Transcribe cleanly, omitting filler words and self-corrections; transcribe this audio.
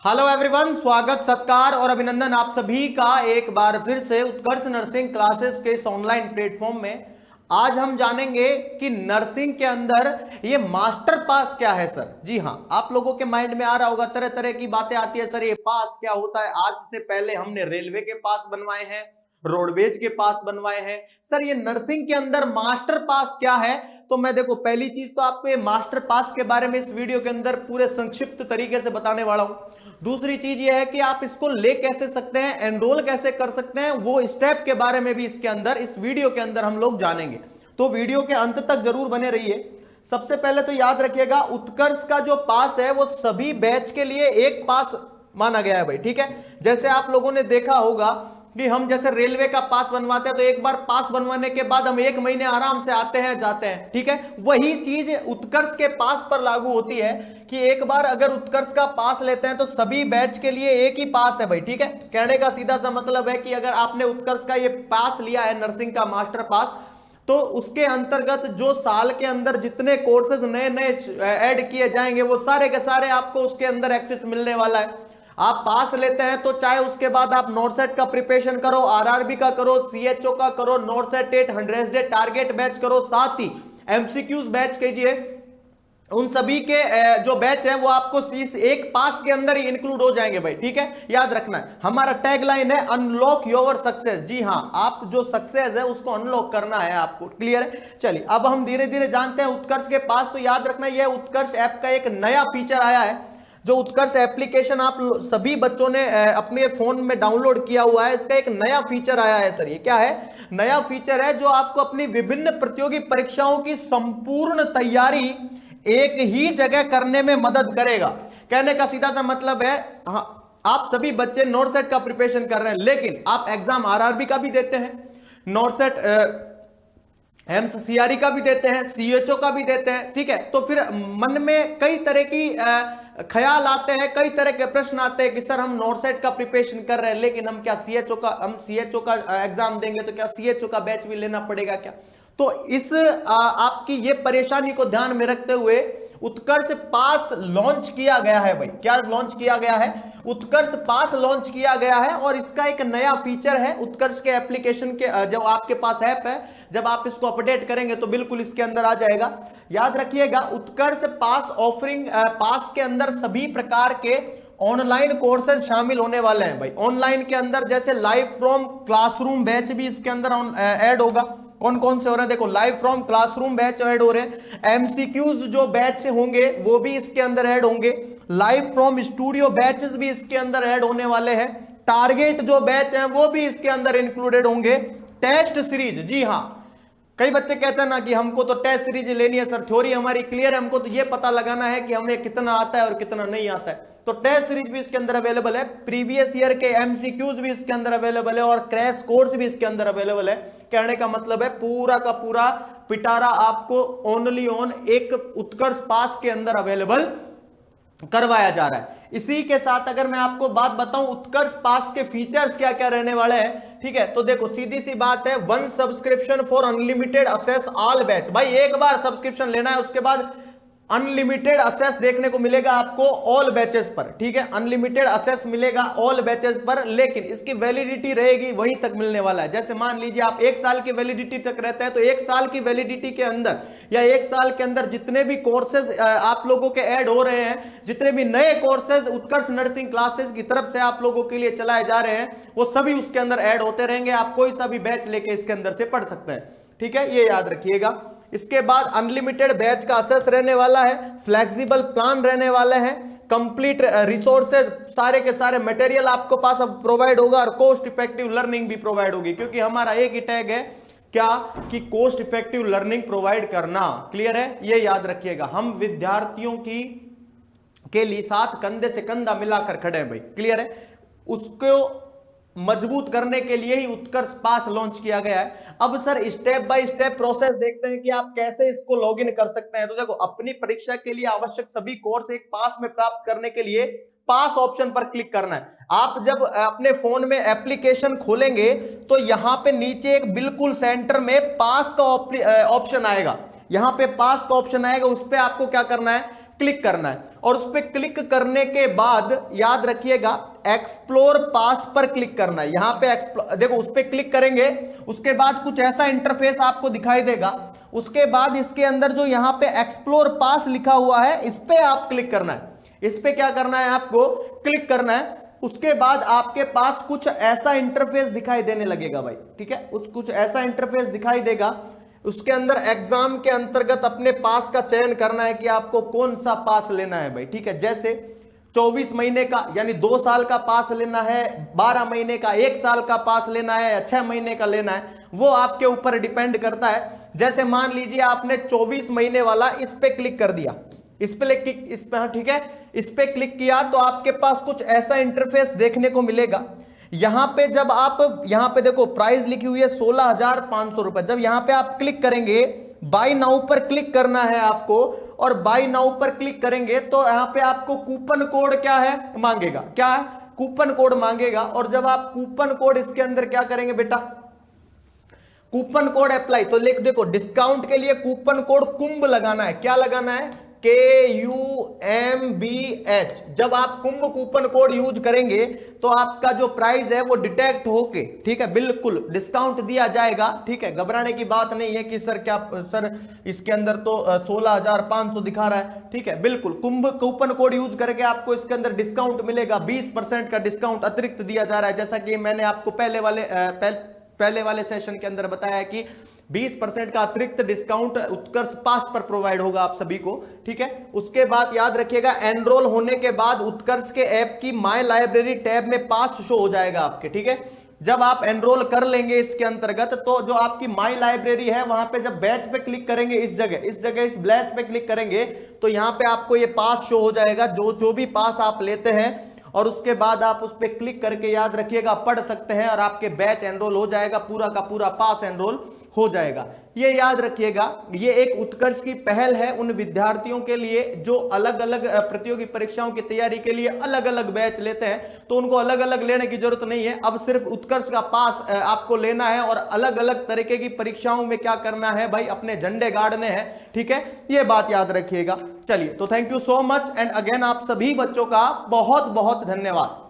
Hello everyone, स्वागत सत्कार और अभिनंदन आप सभी का एक बार फिर से उत्कर्ष नर्सिंग क्लासेस के इस ऑनलाइन प्लेटफॉर्म में। आज हम जानेंगे कि नर्सिंग के अंदर ये मास्टर पास क्या है सर। जी हां, आप लोगों के माइंड में आ रहा होगा, तरह तरह की बातें आती है, सर ये पास क्या होता है। आज से पहले हमने रेलवे के पास बनवाए हैं, रोडवेज के पास बनवाए हैं, सर ये नर्सिंग के अंदर मास्टर पास क्या है। तो मैं देखो, पहली चीज तो आपको ये मास्टर पास के बारे में इस वीडियो के अंदर पूरे संक्षिप्त तरीके से बताने वाला हूं। दूसरी चीज ये है कि आप इसको ले कैसे सकते हैं, एनरोल कैसे कर सकते हैं, वो स्टेप के बारे में भी इसके अंदर इस वीडियो के अंदर हम लोग जानेंगे। तो वीडियो के अंत तक जरूर बने रहिए। सबसे पहले तो याद रखिएगा, उत्कर्ष का जो पास है वो सभी बैच के लिए एक पास माना गया है भाई, ठीक है। जैसे आप लोगों ने देखा होगा कि हम जैसे रेलवे का पास बनवाते हैं तो एक बार पास बनवाने के बाद हम 1 महीने आराम से आते हैं जाते हैं, ठीक है। वही चीज उत्कर्ष के पास पर लागू होती है कि एक बार अगर उत्कर्ष का पास लेते हैं तो सभी बैच के लिए एक ही पास है भाई, ठीक है। कहने का सीधा सा मतलब है कि अगर आपने उत्कर्ष का ये पास लिया है, नर्सिंग का मास्टर पास, तो उसके अंतर्गत जो साल के अंदर जितने कोर्सेज नए नए ऐड किए जाएंगे वो सारे के सारे आपको उसके अंदर एक्सेस मिलने वाला है। आप पास लेते हैं तो चाहे उसके बाद आप नॉर्सेट का प्रिपरेशन करो, आरआरबी का करो, सीएचओ का करो, नॉर्सेट 8 100 डे टारगेट बैच करो, साथ ही एमसीक्यूज बैच कीजिए, उन सभी के जो बैच है वो आपको इस एक पास के अंदर ही इंक्लूड हो जाएंगे भाई, ठीक है। याद रखना है, हमारा टैगलाइन है अनलॉक योर सक्सेस। जी हां, आप जो सक्सेस है उसको अनलॉक करना है आपको, क्लियर है। चलिए अब हम धीरे धीरे जानते हैं उत्कर्ष के पास। तो याद रखना, यह उत्कर्ष ऐप का एक नया फीचर आया है। जो उत्कर्ष एप्लीकेशन आप सभी बच्चों ने अपने फोन में डाउनलोड किया हुआ है, इसका एक नया फीचर आया है सर। ये क्या है? नया फीचर है जो आपको अपनी विभिन्न प्रतियोगी परीक्षाओं की संपूर्ण तैयारी एक ही जगह करने में मदद करेगा। कहने का सीधा सा मतलब है, हाँ, आप सभी बच्चे नॉर्सेट का प्रिपरेशन कर रहे हैं, लेकिन आप एग्जाम आरआरबी का भी देते हैं, नॉर्सेट एमसीआरई का भी देते हैं, सीएचओ का भी देते हैं, ठीक है। तो फिर मन में कई तरह की ख्याल आते हैं, कई तरह के प्रश्न आते हैं कि सर हम नॉर्सेट का प्रिपरेशन कर रहे हैं, लेकिन हम सीएचओ का एग्जाम देंगे तो क्या सीएचओ का बैच भी लेना पड़ेगा क्या? तो इस आपकी ये परेशानी को ध्यान में रखते हुए उत्कर्ष पास लॉन्च किया गया है भाई। क्या लॉन्च किया गया है? उत्कर्ष पास लॉन्च किया गया है और इसका एक नया फीचर है उत्कर्ष के एप्लीकेशन के। जब आपके पास ऐप है, जब आप इसको अपडेट करेंगे तो बिल्कुल इसके अंदर आ जाएगा। याद रखिएगा, उत्कर्ष पास ऑफरिंग पास के अंदर सभी प्रकार के ऑनलाइन कोर्सेज शामिल होने वाले हैं भाई। ऑनलाइन के अंदर जैसे लाइव फ्रॉम क्लासरूम बैच भी इसके अंदर ऐड होगा। कौन कौन से हो रहे हैं? देखो, live from classroom batch add हो रहे हैं, एमसीक्यूज जो बैच होंगे वो भी इसके अंदर ऐड होंगे, लाइव फ्रॉम स्टूडियो बैचेस भी इसके अंदर ऐड होने वाले हैं, टारगेट जो बैच हैं वो भी इसके अंदर इंक्लूडेड होंगे, टेस्ट सीरीज। जी हां, कई बच्चे कहते हैं ना कि हमको तो टेस्ट सीरीज लेनी है सर, थ्योरी हमारी क्लियर है, हमको तो ये पता लगाना है कि हमें कितना आता है और कितना नहीं आता है। तो टेस्ट सीरीज भी इसके अंदर अवेलेबल है, प्रीवियस ईयर के एमसीक्यूज भी इसके अंदर अवेलेबल है और क्रैश कोर्स भी इसके अंदर अवेलेबल है। कहने का मतलब है पूरा का पूरा पिटारा आपको ओनली ऑन एक उत्कर्ष पास के अंदर अवेलेबल करवाया जा रहा है। इसी के साथ अगर मैं आपको बात बताऊं उत्कर्ष पास के फीचर्स क्या क्या रहने वाले हैं, ठीक है, तो देखो सीधी सी बात है, 1 subscription for unlimited assess all batch. भाई एक बार सब्सक्रिप्शन लेना है, उसके बाद अनलिमिटेड असेस देखने को मिलेगा आपको ऑल बैचेस पर, ठीक है। अनलिमिटेड असेस मिलेगा ऑल बैचेस पर, लेकिन इसकी वैलिडिटी रहेगी वहीं तक मिलने वाला है। जैसे मान लीजिए आप 1 साल की वैलिडिटी तक रहते हैं, तो 1 साल की वैलिडिटी के अंदर या 1 साल के अंदर जितने भी कोर्सेज आप लोगों के ऐड हो रहे हैं, जितने भी नए कोर्सेज उत्कर्ष नर्सिंग क्लासेस की तरफ से आप लोगों के लिए चलाए जा रहे हैं, वो सभी उसके अंदर ऐड होते रहेंगे। आप कोई सा भी बैच लेके इसके अंदर से पढ़ सकते हैं, ठीक है, ये याद रखिएगा। इसके बाद अनलिमिटेड बैच का असेस रहने वाला है, फ्लेक्सिबल प्लान रहने वाले हैं, कंप्लीट रिसोर्सेज, सारे के सारे मटेरियल आपको पास अब प्रोवाइड होगा और कॉस्ट इफेक्टिव लर्निंग भी प्रोवाइड होगी, क्योंकि हमारा एक ही टैग है क्या कि कॉस्ट इफेक्टिव लर्निंग प्रोवाइड करना। क्लियर है? ये याद रखिएगा, हम विद्यार्थियों की के लिए साथ कंधे से कंधा मिलाकर खड़े हैं भाई, क्लियर है। उसको मजबूत करने के लिए ही उत्कर्ष पास लॉन्च किया गया है। अब sir step by step process देखते हैं कि आप कैसे इसको लॉगिन कर सकते हैं। तो देखो, अपनी परीक्षा के लिए आवश्यक सभी कोर्स एक पास में प्राप्त करने के लिए पास ऑप्शन पर क्लिक करना है। आप जब अपने फोन में एप्लीकेशन खोलेंगे तो यहां पे नीचे एक बिल्कुल सेंटर में पास का ऑप्शन आएगा, यहां पे पास का ऑप्शन आएगा, उस पर आपको क्या करना है, क्लिक करना है और उस पर क्लिक करने के बाद याद रखिएगा एक्सप्लोर पास पर क्लिक करना है। यहां पे देखो उस पर क्लिक करेंगे, उसके बाद कुछ ऐसा इंटरफेस आपको दिखाई देगा। उसके बाद इसके अंदर जो यहां पे एक्सप्लोर पास लिखा हुआ है इस पे आप क्लिक करना है। इस पे क्या करना है, आपको क्लिक करना है। उसके बाद आपके पास कुछ ऐसा इंटरफेस दिखाई देने लगेगा भाई, ठीक है, कुछ ऐसा इंटरफेस दिखाई देगा। उसके अंदर एग्जाम के अंतर्गत अपने पास का चयन करना है कि आपको कौन सा पास लेना है भाई, ठीक है। जैसे 24 महीने का यानी 2 साल का पास लेना है, 12 महीने का 1 साल का पास लेना है या 6 महीने का लेना है, वो आपके ऊपर डिपेंड करता है। जैसे मान लीजिए आपने 24 महीने वाला इस पे क्लिक कर दिया, इस पे ठीक है, इस पे क्लिक किया तो आपके पास कुछ ऐसा इंटरफेस देखने को मिलेगा। यहां पे जब आप यहां पे देखो प्राइस लिखी हुई है 16,500 रुपए। जब यहां पे आप क्लिक करेंगे, बाय नाउ पर क्लिक करना है आपको, और बाय नाउ पर क्लिक करेंगे तो यहां पे आपको कूपन कोड क्या है मांगेगा, क्या है, कूपन कोड मांगेगा। और जब आप कूपन कोड इसके अंदर क्या करेंगे बेटा, कूपन कोड अप्लाई, तो लिख देखो डिस्काउंट के लिए कूपन कोड कुंभ लगाना है। क्या लगाना है, KUMBH। जब आप कुंभ कूपन कोड यूज करेंगे तो आपका जो प्राइस है वो डिटेक्ट होके, ठीक है, बिल्कुल डिस्काउंट दिया जाएगा, ठीक है। घबराने की बात नहीं है कि सर क्या सर इसके अंदर तो 16,500 दिखा रहा है, ठीक है, बिल्कुल कुंभ कूपन कोड यूज करके आपको इसके अंदर डिस्काउंट मिलेगा। 20% का डिस्काउंट अतिरिक्त दिया जा रहा है। जैसा कि मैंने आपको पहले वाले सेशन के अंदर बताया कि 20% का अतिरिक्त डिस्काउंट उत्कर्ष पास पर प्रोवाइड होगा आप सभी को, ठीक है। उसके बाद याद रखिएगा एनरोल होने के बाद उत्कर्ष के ऐप की माय लाइब्रेरी टैब में पास शो हो जाएगा आपके, ठीक है। जब आप एनरोल कर लेंगे इसके अंतर्गत तो जो आपकी माय लाइब्रेरी है वहां पे जब बैच पे क्लिक करेंगे, इस बैच पे क्लिक करेंगे तो यहां पे आपको ये पास शो हो जाएगा, जो भी पास आप लेते हैं, और उसके बाद आप उस पर क्लिक करके याद रखिएगा पढ़ सकते हैं और आपके बैच एनरोल हो जाएगा, पूरा का पूरा पास एनरोल हो जाएगा। ये याद रखिएगा, ये एक उत्कर्ष की पहल है उन विद्यार्थियों के लिए जो अलग अलग प्रतियोगी परीक्षाओं की तैयारी के लिए अलग अलग बैच लेते हैं, तो उनको अलग अलग लेने की जरूरत नहीं है। अब सिर्फ उत्कर्ष का पास आपको लेना है और अलग अलग तरीके की परीक्षाओं में क्या करना है भाई, अपने झंडे गाड़ने हैं, ठीक है, ये बात याद रखिएगा। चलिए, तो thank you so much and again आप सभी बच्चों का बहुत बहुत धन्यवाद।